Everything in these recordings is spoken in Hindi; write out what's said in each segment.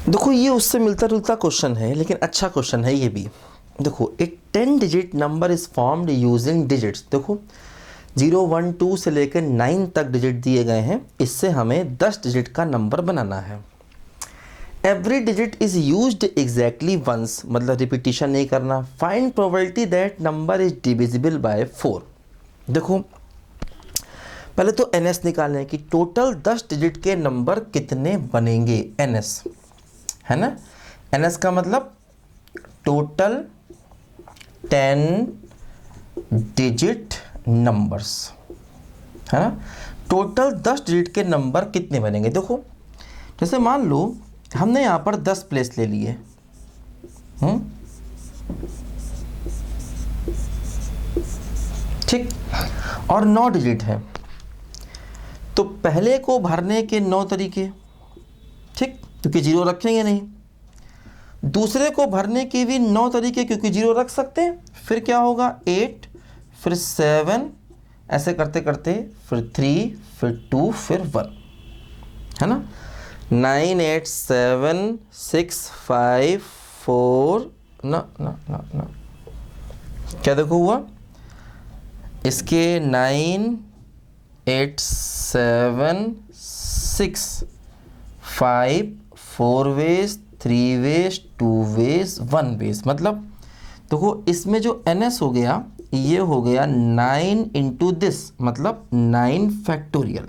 देखो ये उससे मिलता जुलता क्वेश्चन है, लेकिन अच्छा क्वेश्चन है ये भी। देखो एक 10 digit number is formed using digits. देखो 0 1 2 से लेकर 9 तक डिजिट दिए गए हैं, इससे हमें 10 डिजिट का नंबर बनाना है। Every digit is used exactly once, मतलब रिपीटिशन नहीं करना। Find probability that number is divisible by 4। देखो पहले तो एनएस निकालने की, टोटल 10 डिजिट के नंबर कितने बनेंगे, एनएस है ना। एनएस का मतलब टोटल 10 डिजिट नंबर्स है ना। टोटल 10 डिजिट के नंबर कितने बनेंगे। देखो जैसे मान लो हमने यहाँ पर 10 प्लेस ले लिए, ठीक, और 9 डिजिट है, तो पहले को भरने के 9 तरीके, ठीक, क्योंकि 0 रखेंगे नहीं। दूसरे को भरने के भी 9 तरीके, क्योंकि 0 रख सकते हैं। फिर क्या होगा, 8, फिर 7, ऐसे करते करते फिर 3, फिर 2, फिर 1, है ना। 9 8 7 6 5 4 ना क्या देखो हुआ इसके 9 8 7 6 5 4 वेज 3 वेज 2 वेज 1 वेज, मतलब देखो इसमें जो NS हो गया ये हो गया 9 इंटू दिस, मतलब 9 फैक्टोरियल।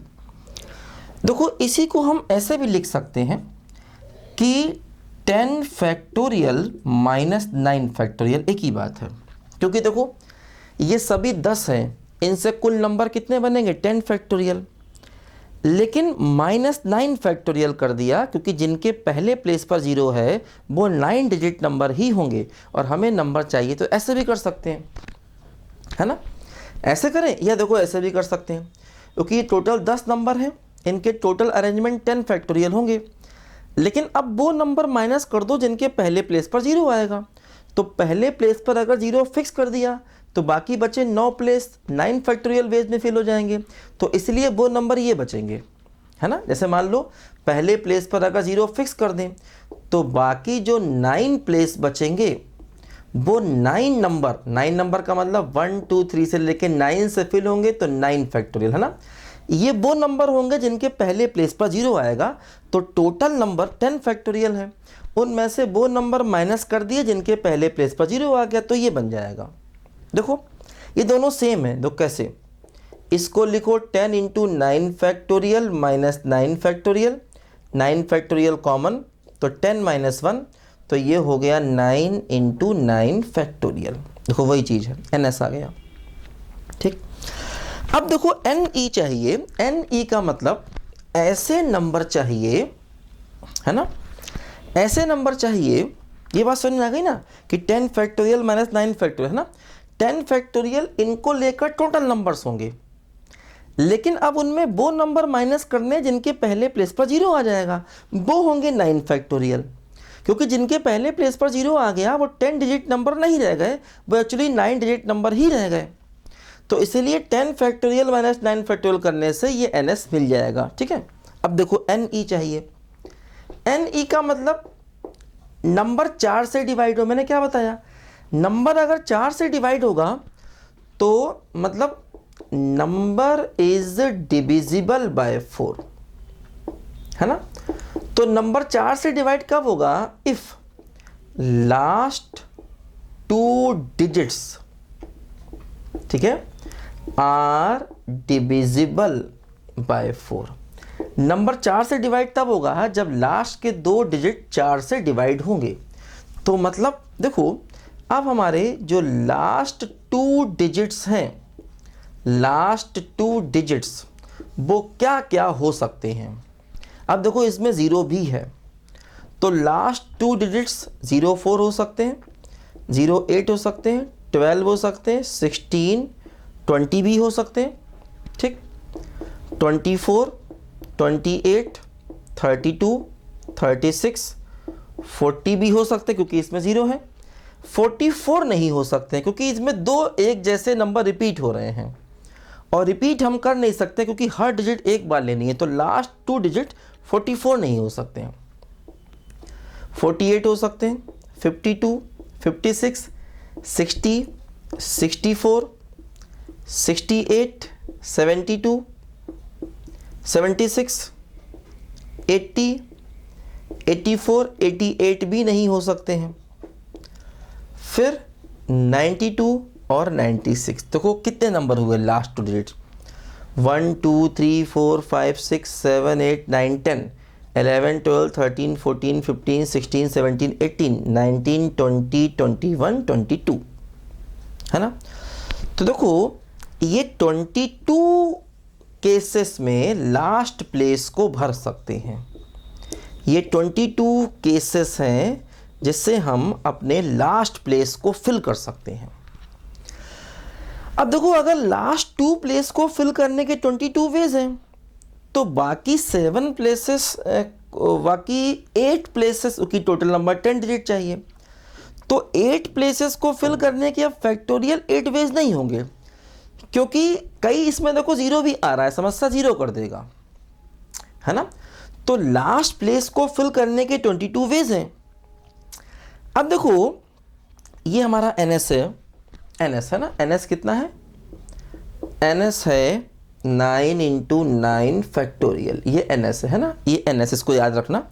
देखो इसी को हम ऐसे भी लिख सकते हैं कि 10 फैक्टोरियल माइनस 9 फैक्टोरियल एक ही बात है, क्योंकि देखो ये सभी 10 हैं, इनसे कुल नंबर कितने बनेंगे, 10 फैक्टोरियल। लेकिन -9 फैक्टोरियल कर दिया, क्योंकि जिनके पहले प्लेस पर 0 है वो 9 डिजिट नंबर ही होंगे, और हमें नंबर चाहिए, तो ऐसे भी कर सकते हैं, है ना। ऐसे करें या देखो ऐसे भी कर सकते हैं, क्योंकि ये टोटल 10 नंबर हैं, इनके टोटल अरेंजमेंट 10 फैक्टोरियल होंगे। लेकिन अब वो नंबर माइनस कर दो जिनके पहले प्लेस पर 0 आएगा, तो पहले प्लेस पर अगर 0 फिक्स कर दिया तो बाकी बचे 9 प्लेस 9 फैक्टोरियल वेज में फिल हो जाएंगे, तो इसलिए वो नंबर ये बचेंगे, है ना। जैसे मान लो पहले प्लेस पर अगर 0 फिक्स कर दें तो बाकी जो 9 प्लेस बचेंगे वो 9 नंबर का मतलब 1 2 3 से लेके 9 से फिल होंगे, तो 9 फैक्टोरियल, है ना। ये वो नंबर होंगे जिनके पहले प्लेस पर 0 आएगा, तो टोटल नंबर 10 फैक्टोरियल है, उनमें से वो नंबर माइनस कर दिए जिनके पहले प्लेस पर 0 आ गया, तो ये बन जाएगा। देखो ये दोनों सेम है, तो कैसे, इसको लिखो 10 into 9 factorial minus 9 factorial, 9 factorial common, तो 10 माइनस 1, तो ये हो गया 9 इंटू 9 फैक्टोरियल। देखो वही चीज़ है, NS आ गया, ठीक। अब देखो NE चाहिए, NE का मतलब ऐसे नंबर चाहिए, है ना, ऐसे नंबर चाहिए। ये बात समझ में आ गई ना कि 10 फैक्टोरियल माइनस 9 फैक्टोरियल, है ना। 10 फैक्टोरियल इनको लेकर टोटल नंबर्स होंगे, लेकिन अब उनमें वो नंबर माइनस करने जिनके पहले प्लेस पर 0 आ जाएगा, वो होंगे 9 फैक्टोरियल। क्योंकि जिनके पहले प्लेस पर 0 आ गया वो 10 डिजिट नंबर नहीं रह गए, वो एक्चुअली 9 डिजिट नंबर ही रह गए, तो इसीलिए 10 फैक्टोरियल माइनस 9 फैक्टोरियल करने से ये NS मिल जाएगा, ठीक है। अब देखो NE चाहिए। NE का मतलब नंबर 4 से डिवाइड हो, मैंने क्या बताया, नंबर अगर 4 से डिवाइड होगा तो मतलब नंबर इज डिविजिबल बाय 4, है ना। तो नंबर 4 से डिवाइड कब होगा, इफ लास्ट 2 डिजिट्स, ठीक है, आर डिविजिबल बाय 4। नंबर 4 से डिवाइड तब होगा जब लास्ट के 2 डिजिट 4 से डिवाइड होंगे। तो मतलब देखो अब हमारे जो लास्ट 2 डिजिट्स हैं, लास्ट 2 डिजिट्स वो क्या क्या हो सकते हैं। अब देखो इसमें 0 भी है, तो लास्ट 2 डिजिट्स 04 हो सकते हैं, 08 हो सकते हैं, 12 हो सकते हैं, 16 20 भी हो सकते हैं, ठीक, 24 28 32 36 40 भी हो सकते हैं क्योंकि इसमें 0 है। 44 नहीं हो सकते क्योंकि इसमें 2 एक जैसे नंबर रिपीट हो रहे हैं, और रिपीट हम कर नहीं सकते क्योंकि हर डिजिट एक बार लेनी है, तो लास्ट 2 डिजिट 44 नहीं हो सकते हैं। 48 हो सकते हैं, 52, 56, 60, 64, 68, 72, 76, 80, 84, 88 भी नहीं हो सकते हैं। फिर 92 और 96। देखो कितने नंबर हुए लास्ट टू डिजिट, 1 2 3 4 5 6 7 8 9 10 11 12 13 14 15 16 17 18 19 20 21 22, है ना। तो देखो ये 22 केसेस में लास्ट प्लेस को भर सकते हैं। ये 22 केसेस हैं जिससे हम अपने लास्ट प्लेस को फिल कर सकते हैं। अब देखो अगर लास्ट 2 प्लेस को फिल करने के 22 वेज हैं तो बाकी 7 प्लेसेस, बाकी 8 प्लेसेस की टोटल नंबर 10 डिजिट चाहिए। तो 8 प्लेसेस को फिल करने के अब फैक्टोरियल 8 वेज नहीं होंगे, क्योंकि कई इसमें देखो जीरो भी आ रहा है, समस्या जीरो कर देगा, है ना। तो लास्ट प्लेस को फिल करने के 22 वेज हैं। अब देखो ये हमारा NS है, NS है ना, NS कितना है, NS है 9 × 9 फैक्टोरियल, ये NS है ना, ये NS, इसको याद रखना।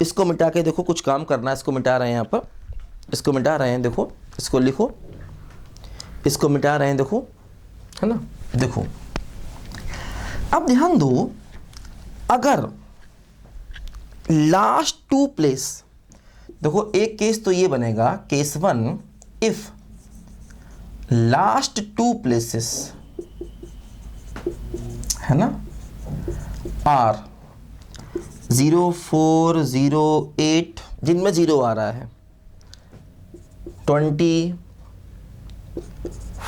इसको मिटा के देखो कुछ काम करना है, इसको मिटा रहे हैं यहाँ पर, इसको मिटा रहे हैं, देखो इसको लिखो, इसको मिटा रहे हैं, देखो, है ना। देखो अब ध्यान दो, अगर लास्ट 2 प्लेस, देखो एक केस तो ये बनेगा, केस 1, इफ लास्ट 2 प्लेसेस, है ना, आर 0 4 0 8 जिनमें 0 आ रहा है, 20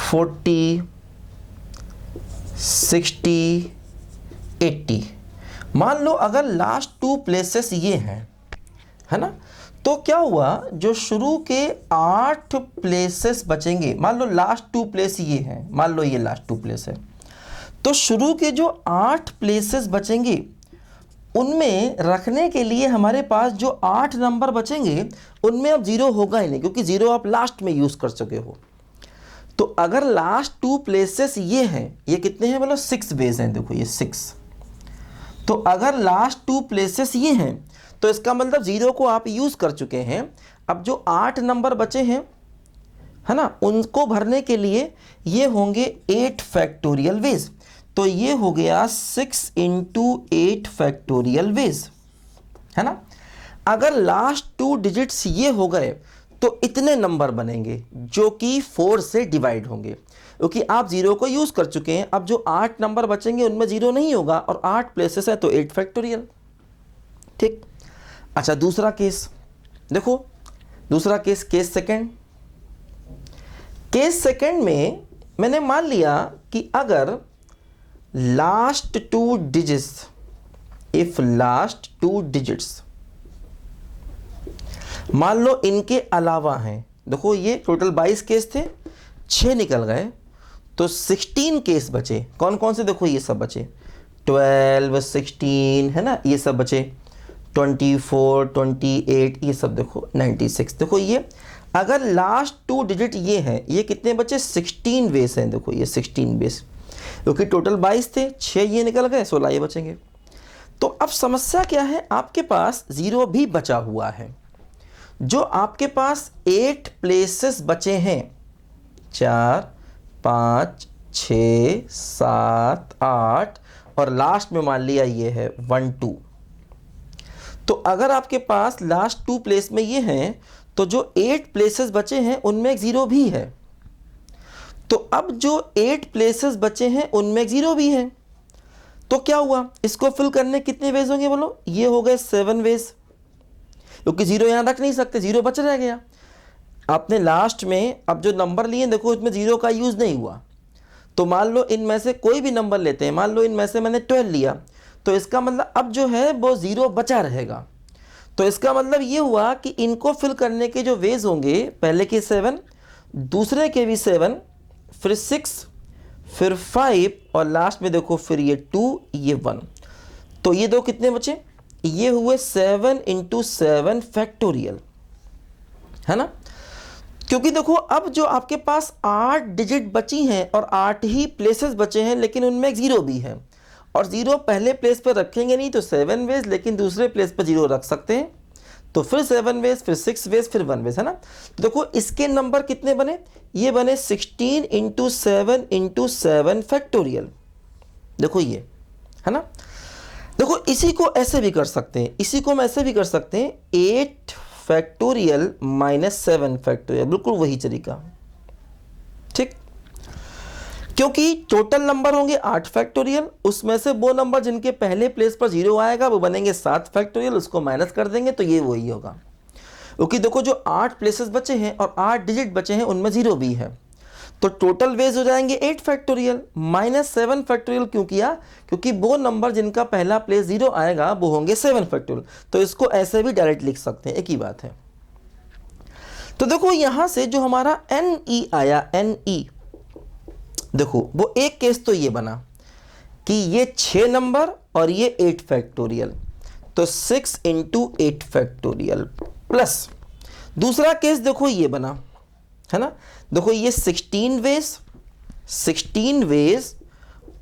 40 60 80। मान लो अगर लास्ट 2 प्लेसेस ये हैं, है ना, तो क्या हुआ, जो शुरू के 8 प्लेसेस बचेंगे, मान लो लास्ट 2 प्लेस ये हैं, मान लो ये लास्ट 2 प्लेस है, तो शुरू के जो 8 प्लेसेस बचेंगे उनमें रखने के लिए हमारे पास जो 8 नंबर बचेंगे उनमें अब 0 होगा ही नहीं, क्योंकि 0 आप लास्ट में यूज़ कर चुके हो। तो अगर लास्ट 2 प्लेसेस ये हैं, ये कितने हैं बोलो, 6 वेज हैं, देखो ये 6। तो अगर लास्ट 2 प्लेसेस ये हैं तो इसका मतलब 0 को आप यूज़ कर चुके हैं। अब जो 8 नंबर बचे हैं, है ना, उनको भरने के लिए ये होंगे 8 फैक्टोरियल वेज। तो ये हो गया 6 × 8 फैक्टोरियल वेज, है ना। अगर लास्ट 2 डिजिट्स ये हो गए तो इतने नंबर बनेंगे जो कि 4 से डिवाइड होंगे, क्योंकि आप 0 को यूज़ कर चुके हैं। अब जो 8 नंबर बचेंगे उनमें 0 नहीं होगा, और 8 प्लेसेस है तो 8 फैक्टोरियल, ठीक। अच्छा दूसरा केस देखो, दूसरा case, case second. Case second में मैंने मान लिया कि अगर last 2 digits, if last 2 digits मान लो इनके अलावा हैं, देखो ये टोटल 22 केस थे, 6 निकल गए तो 16 केस बचे। कौन कौन से, देखो ये सब बचे, 12 16, है ना, ये सब बचे, 24 28, ये सब देखो 96। देखो ये अगर लास्ट 2 डिजिट ये हैं, ये कितने बचे, 16 बेस हैं, देखो ये 16 बेस, क्योंकि टोटल 22 थे, 6 ये निकल गए, 16 ये बचेंगे। तो अब समस्या क्या है, आपके पास 0 भी बचा हुआ है। जो आपके पास 8 प्लेसेस बचे हैं, 4 5 6 7 8, और लास्ट में मान लिया ये है 1 2। तो अगर आपके पास लास्ट 2 प्लेस में ये हैं तो जो 8 प्लेसेस बचे हैं उनमें 0 भी है। तो अब जो 8 प्लेसेस बचे हैं उनमें 0 भी है। तो क्या हुआ, इसको फिल करने कितने वेज होंगे बोलो, ये हो गए 7 वेज, क्योंकि 0 यहाँ रख नहीं सकते, 0 बच रह गया। आपने लास्ट में अब जो नंबर लिए देखो इसमें 0 का यूज़ नहीं हुआ। तो मान लो इनमें से कोई भी नंबर लेते हैं, मान लो इनमें से मैंने 12 लिया, तो इसका मतलब अब जो है वो 0 बचा रहेगा। तो इसका मतलब ये हुआ कि इनको फिल करने के जो वेज होंगे, पहले के 7, दूसरे के भी 7, फिर 6, फिर 5, और लास्ट में देखो फिर ये 2, ये 1। तो ये दो कितने बचे, ये हुए 7 इंटू 7 फैक्टोरियल, है ना। क्योंकि देखो अब जो आपके पास 8 डिजिट बची हैं और 8 ही प्लेसेस बचे हैं, लेकिन उनमें 0 भी है, और 0 पहले प्लेस पर रखेंगे नहीं तो 7 वेज, लेकिन दूसरे प्लेस पर 0 रख सकते हैं, तो फिर 7 वेज, फिर 6 वेज, फिर 1 वेज, है ना। तो देखो इसके नंबर कितने बने, ये बने 16 इंटू 7 फैक्टोरियल, देखो ये, है ना। देखो इसी को ऐसे भी कर सकते हैं, इसी को हम ऐसे भी कर सकते हैं, 8 फैक्टोरियल माइनस 7 फैक्टोरियल, बिल्कुल वही तरीका, ठीक। क्योंकि टोटल नंबर होंगे 8 फैक्टोरियल, उसमें से वो नंबर जिनके पहले प्लेस पर 0 आएगा वो बनेंगे 7 फैक्टोरियल, उसको माइनस कर देंगे तो ये वही होगा। क्योंकि देखो जो 8 प्लेसेस बचे हैं और 8 डिजिट बचे हैं उनमें 0 भी है, तो टोटल वेज हो जाएंगे 8 फैक्टोरियल माइनस 7 फैक्टोरियल। क्यों किया, क्योंकि वो नंबर जिनका पहला प्लेस 0 आएगा वो होंगे 7 फैक्टोरियल, तो इसको ऐसे भी डायरेक्ट लिख सकते हैं, एक ही बात है। तो देखो यहां से जो हमारा NE आया, NE, देखो वो एक केस तो ये बना कि ये 6 नंबर और ये 8 फैक्टोरियल, तो 6 इंटू 8 फैक्टोरियल, प्लस दूसरा केस देखो ये बना, है ना। देखो ये 16 वेज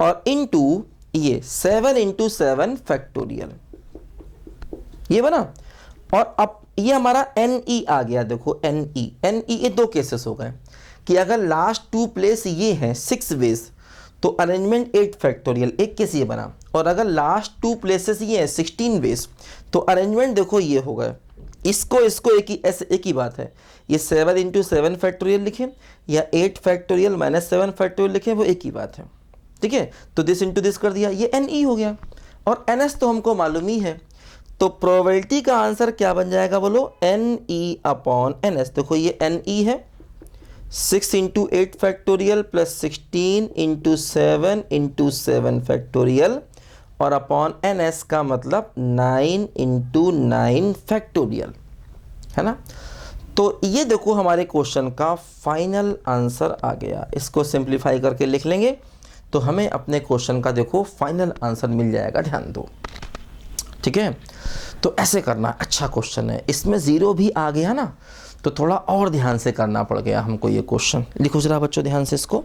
और इनटू ये 7 इंटू 7 फैक्टोरियल, ये बना। और अब ये हमारा NE आ गया, देखो NE ये दो केसेस हो गए कि अगर लास्ट 2 प्लेस ये हैं 6 वेज तो अरेंजमेंट 8 फैक्टोरियल, एक केस ये बना, और अगर लास्ट 2 प्लेसेस ये हैं 16 वेज तो अरेंजमेंट देखो ये हो गए, इसको एक ही बात है, ये 7 इंटू 7 फैक्टोरियल लिखें या 8 फैक्टोरियल माइनस 7 फैक्टोरियल लिखें, वो एक ही बात है, ठीक है। तो दिस इंटू दिस कर दिया, ये NE हो गया, और NS तो हमको मालूम ही है, तो प्रोबेबिलिटी का आंसर क्या बन जाएगा बोलो, NE अपॉन NS। देखो ये NE है 6 into 8 factorial plus 16 into 7 factorial, और अपॉन NS का मतलब 9 इंटू 9 फैक्टोरियल, है ना। तो ये देखो हमारे क्वेश्चन का फाइनल आंसर आ गया। इसको सिंप्लीफाई करके लिख लेंगे तो हमें अपने क्वेश्चन का देखो फाइनल आंसर मिल जाएगा, ध्यान दो, ठीक है। तो ऐसे करना, अच्छा क्वेश्चन है, इसमें 0 भी आ गया ना, तो थोड़ा और ध्यान से करना पड़ गया हमको ये क्वेश्चन। लिखो जरा बच्चों ध्यान से इसको।